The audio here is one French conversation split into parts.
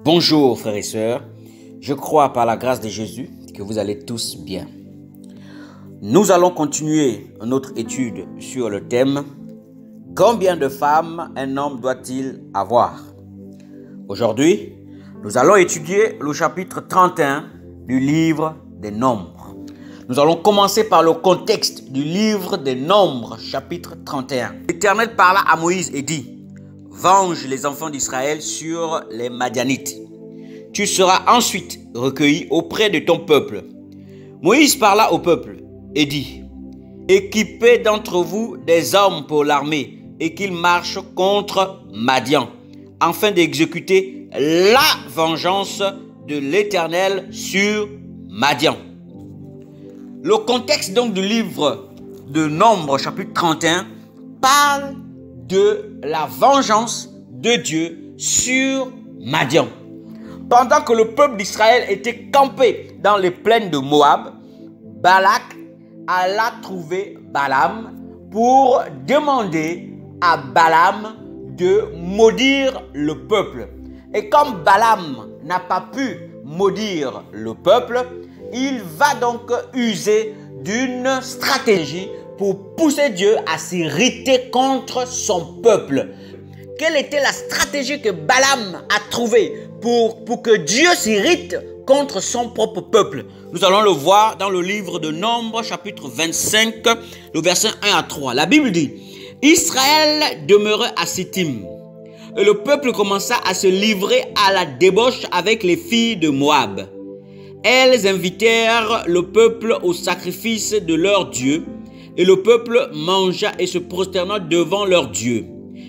Bonjour frères et sœurs, je crois par la grâce de Jésus que vous allez tous bien. Nous allons continuer notre étude sur le thème « Combien de femmes un homme doit-il avoir ?» Aujourd'hui, nous allons étudier le chapitre 31 du livre des Nombres. Nous allons commencer par le contexte du livre des Nombres, chapitre 31. L'Éternel parla à Moïse et dit « Venge les enfants d'Israël sur les Madianites. Tu seras ensuite recueilli auprès de ton peuple. » Moïse parla au peuple et dit « Équipez d'entre vous des hommes pour l'armée et qu'ils marchent contre Madian, afin d'exécuter la vengeance de l'Éternel sur Madian. » Le contexte donc du livre de Nombres, chapitre 31, parle de la vengeance de Dieu sur Madian. Pendant que le peuple d'Israël était campé dans les plaines de Moab, Balak alla trouver Balaam pour demander à Balaam de maudire le peuple. Et comme Balaam n'a pas pu maudire le peuple, il va donc user d'une stratégie pour pousser Dieu à s'irriter contre son peuple. Quelle était la stratégie que Balaam a trouvée pour que Dieu s'irrite contre son propre peuple? Nous allons le voir dans le livre de Nombres, chapitre 25, le verset 1 à 3. La Bible dit « Israël demeurait à Sittim, et le peuple commença à se livrer à la débauche avec les filles de Moab. Elles invitèrent le peuple au sacrifice de leur Dieu, et le peuple mangea et se prosterna devant leur Dieu.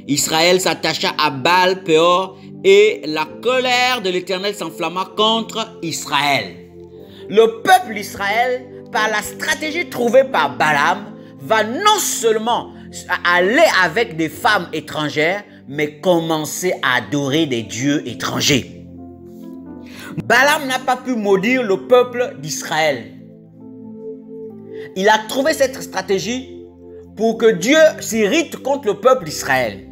Israël s'attacha à Baal-Péor, et la colère de l'Éternel s'enflamma contre Israël. » Le peuple d'Israël, par la stratégie trouvée par Balaam, va non seulement aller avec des femmes étrangères, mais commencer à adorer des dieux étrangers. Balaam n'a pas pu maudire le peuple d'Israël. Il a trouvé cette stratégie pour que Dieu s'irrite contre le peuple d'Israël.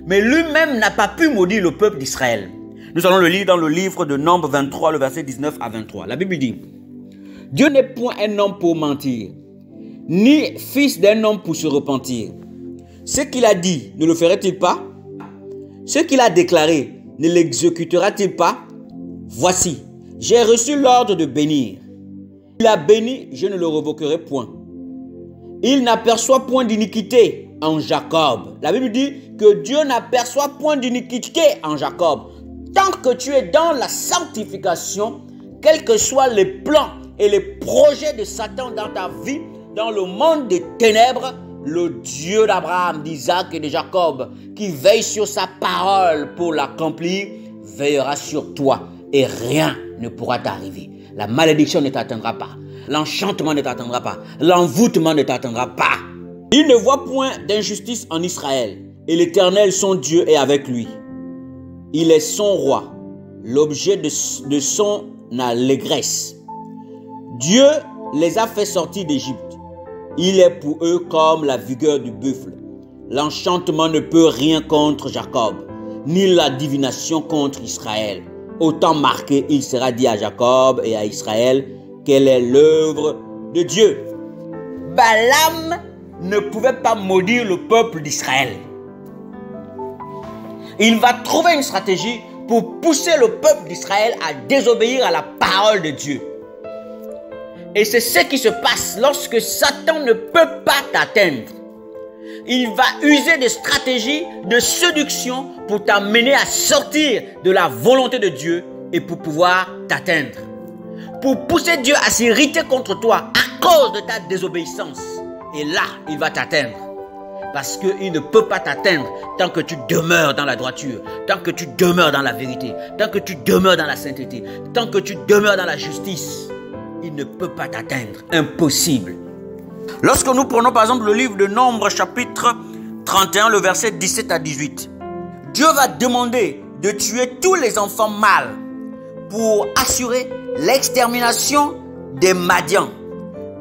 Mais lui-même n'a pas pu maudire le peuple d'Israël. Nous allons le lire dans le livre de Nombres 23, le verset 19 à 23. La Bible dit « Dieu n'est point un homme pour mentir, ni fils d'un homme pour se repentir. Ce qu'il a dit, ne le ferait-il pas? Ce qu'il a déclaré, ne l'exécutera-t-il pas? Voici, j'ai reçu l'ordre de bénir. Il a béni, je ne le revoquerai point. Il n'aperçoit point d'iniquité en Jacob. » La Bible dit que Dieu n'aperçoit point d'iniquité en Jacob. Tant que tu es dans la sanctification, quels que soient les plans et les projets de Satan dans ta vie, dans le monde des ténèbres, le Dieu d'Abraham, d'Isaac et de Jacob, qui veille sur sa parole pour l'accomplir, veillera sur toi et rien ne pourra t'arriver. La malédiction ne t'atteindra pas. L'enchantement ne t'atteindra pas. L'envoûtement ne t'atteindra pas. Il ne voit point d'injustice en Israël, et l'Éternel, son Dieu, est avec lui. Il est son roi, l'objet de son allégresse. Dieu les a fait sortir d'Égypte. Il est pour eux comme la vigueur du buffle. L'enchantement ne peut rien contre Jacob, ni la divination contre Israël. Autant marqué, il sera dit à Jacob et à Israël quelle est l'œuvre de Dieu. Balaam ne pouvait pas maudire le peuple d'Israël. Il va trouver une stratégie pour pousser le peuple d'Israël à désobéir à la parole de Dieu. Et c'est ce qui se passe lorsque Satan ne peut pas t'atteindre. Il va user des stratégies de séduction pour t'amener à sortir de la volonté de Dieu et pour pouvoir t'atteindre. Pour pousser Dieu à s'irriter contre toi à cause de ta désobéissance. Et là, il va t'atteindre. Parce qu'il ne peut pas t'atteindre tant que tu demeures dans la droiture, tant que tu demeures dans la vérité, tant que tu demeures dans la sainteté, tant que tu demeures dans la justice. Il ne peut pas t'atteindre. Impossible. Lorsque nous prenons par exemple le livre de Nombres, chapitre 31, le verset 17 à 18, Dieu va demander de tuer tous les enfants mâles pour assurer l'extermination des Madians.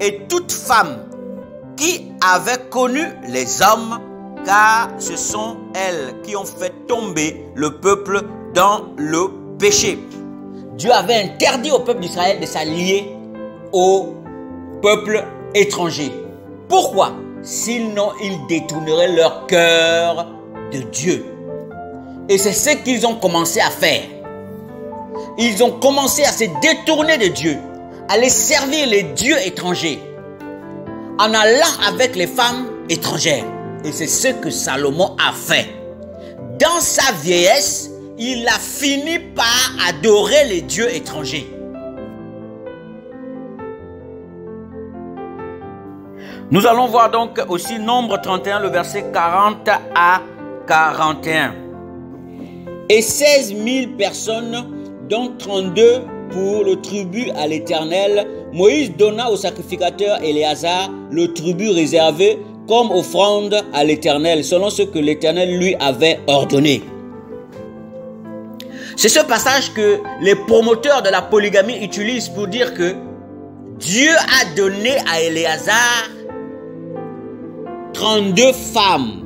Et toute femme qui avait connu les hommes, car ce sont elles qui ont fait tomber le peuple dans le péché. Dieu avait interdit au peuple d'Israël de s'allier au peuple étranger. Pourquoi? Sinon, ils détourneraient leur cœur de Dieu. Et c'est ce qu'ils ont commencé à faire. Ils ont commencé à se détourner de Dieu, à aller servir les dieux étrangers, en allant avec les femmes étrangères. Et c'est ce que Salomon a fait. Dans sa vieillesse, il a fini par adorer les dieux étrangers. Nous allons voir donc aussi Nombre 31, le verset 40 à 41. Et 16 000 personnes, dont 32 pour le tribut à l'Éternel, Moïse donna au sacrificateur Éléazar le tribut réservé comme offrande à l'Éternel, selon ce que l'Éternel lui avait ordonné. C'est ce passage que les promoteurs de la polygamie utilisent pour dire que Dieu a donné à Éléazar 32 femmes.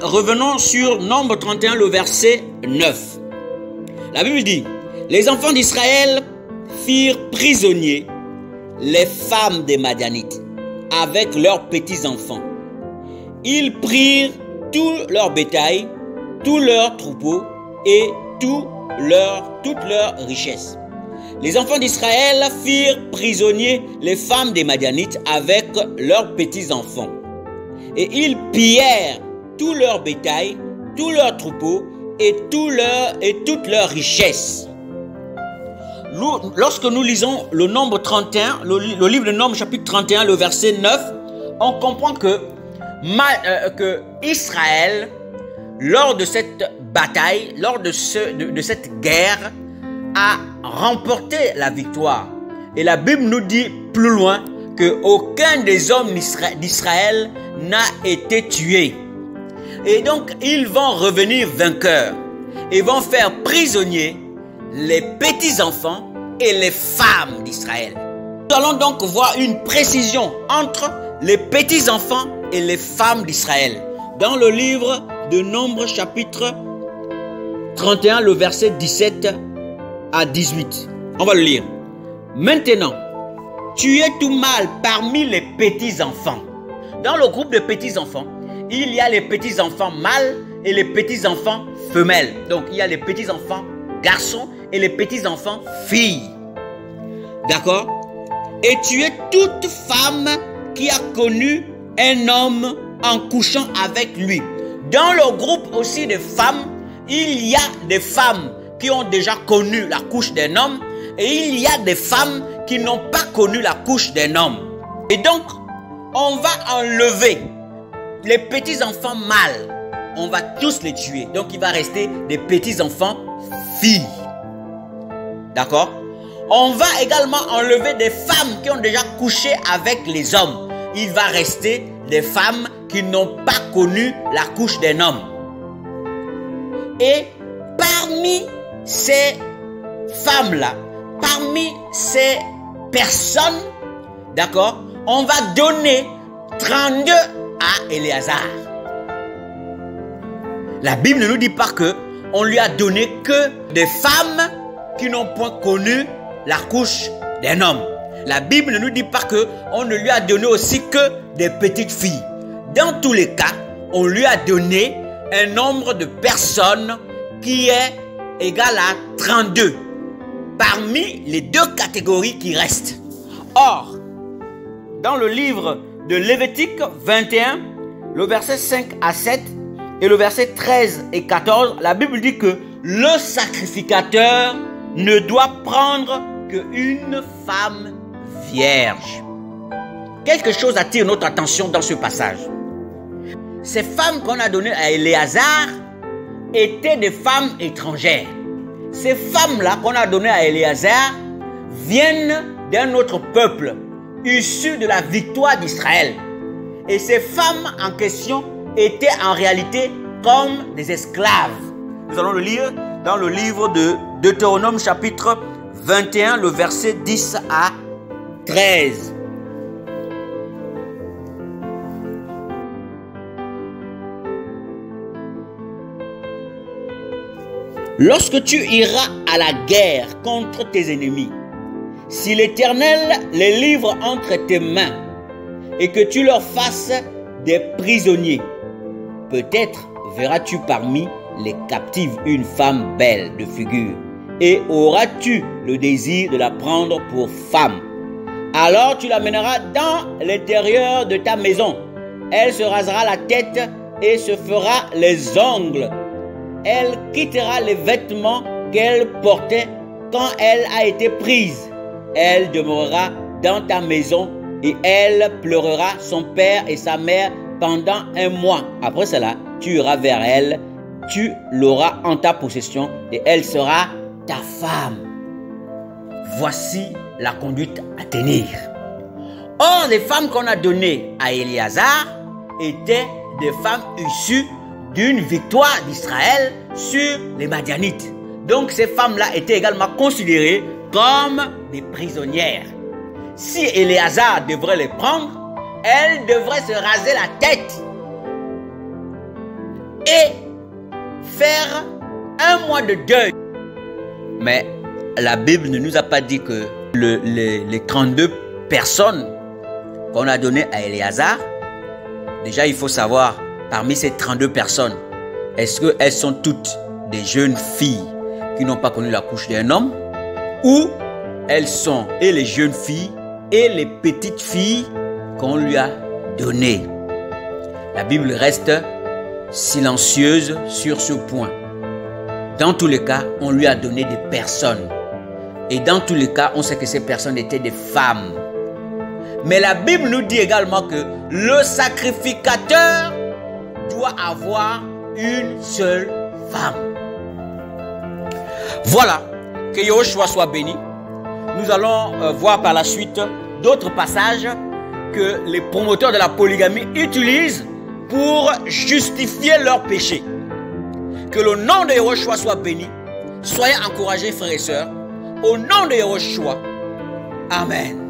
Revenons sur Nombre 31, le verset 9. La Bible dit: les enfants d'Israël firent prisonniers les femmes des Madianites avec leurs petits-enfants. Ils prirent tout leur bétail, tous leurs troupeaux et toute leur richesse. Les enfants d'Israël firent prisonniers les femmes des Madianites avec leurs petits-enfants. Et ils pillèrent tout leur bétail, tous leurs troupeaux et toute leur richesse. Lorsque nous lisons le Nombre 31, le livre de Nombre chapitre 31, le verset 9, on comprend que Israël, lors de cette bataille, lors de cette guerre, a remporté la victoire. Et la Bible nous dit plus loin qu'aucun des hommes d'Israël n'a été tué. Et donc, ils vont revenir vainqueurs et vont faire prisonniers les petits-enfants et les femmes d'Israël. Nous allons donc voir une précision entre les petits-enfants et les femmes d'Israël dans le livre de Nombre chapitre 31, le verset 17 à 18. On va le lire. Maintenant, tuez tout mâle parmi les petits-enfants. Dans le groupe de petits-enfants, il y a les petits-enfants mâles et les petits-enfants femelles. Donc, il y a les petits-enfants garçons et les petits-enfants filles. D'accord? Et tuez toute femme qui a connu un homme en couchant avec lui. Dans le groupe aussi de femmes, il y a des femmes qui ont déjà connu la couche d'un homme et il y a des femmes qui n'ont pas connu la couche d'un homme. Et donc, on va enlever les petits-enfants mâles. On va tous les tuer. Donc, il va rester des petits-enfants filles. D'accord? On va également enlever des femmes qui ont déjà couché avec les hommes. Il va rester des femmes qui n'ont pas connu la couche d'un homme. Et parmi ces femmes-là, parmi ces personnes, d'accord, on va donner 32 à Éléazar. La Bible ne nous dit pas que on lui a donné que des femmes qui n'ont point connu la couche d'un homme. La Bible ne nous dit pas que on ne lui a donné aussi que des petites filles. Dans tous les cas, on lui a donné un nombre de personnes qui est égal à 32 parmi les deux catégories qui restent. Or, dans le livre de Lévitique 21, le verset 5 à 7 et le verset 13 et 14, la Bible dit que le sacrificateur ne doit prendre qu'une femme vierge. Quelque chose attire notre attention dans ce passage. Ces femmes qu'on a données à Éléazar étaient des femmes étrangères. Ces femmes-là qu'on a données à Éléazar viennent d'un autre peuple, issu de la victoire d'Israël. Et ces femmes en question étaient en réalité comme des esclaves. Nous allons le lire dans le livre de Deutéronome chapitre 21, le verset 10 à 13. Lorsque tu iras à la guerre contre tes ennemis, si l'Éternel les livre entre tes mains et que tu leur fasses des prisonniers, peut-être verras-tu parmi les captives une femme belle de figure et auras-tu le désir de la prendre pour femme. Alors tu l'amèneras dans l'intérieur de ta maison. Elle se rasera la tête et se fera les ongles. Elle quittera les vêtements qu'elle portait quand elle a été prise. Elle demeurera dans ta maison et elle pleurera son père et sa mère pendant 1 mois. Après cela, tu iras vers elle, tu l'auras en ta possession et elle sera ta femme. Voici la conduite à tenir. Or, les femmes qu'on a données à Éléazar étaient des femmes issues d'une victoire d'Israël sur les Madianites. Donc, ces femmes-là étaient également considérées comme des prisonnières. Si Éléazar devrait les prendre, elles devraient se raser la tête et faire 1 mois de deuil. Mais la Bible ne nous a pas dit que les 32 personnes qu'on a données à Éléazar, déjà il faut savoir, parmi ces 32 personnes, est-ce qu'elles sont toutes des jeunes filles qui n'ont pas connu la couche d'un homme, ou elles sont et les jeunes filles et les petites filles qu'on lui a données. La Bible reste silencieuse sur ce point. Dans tous les cas, on lui a donné des personnes. Et dans tous les cas, on sait que ces personnes étaient des femmes. Mais la Bible nous dit également que le sacrificateur doit avoir une seule femme. Voilà, que Yahushua soit béni. Nous allons voir par la suite d'autres passages que les promoteurs de la polygamie utilisent pour justifier leur péché. Que le nom de Yahushua soit béni. Soyez encouragés, frères et sœurs. Au nom de Yahushua. Amen.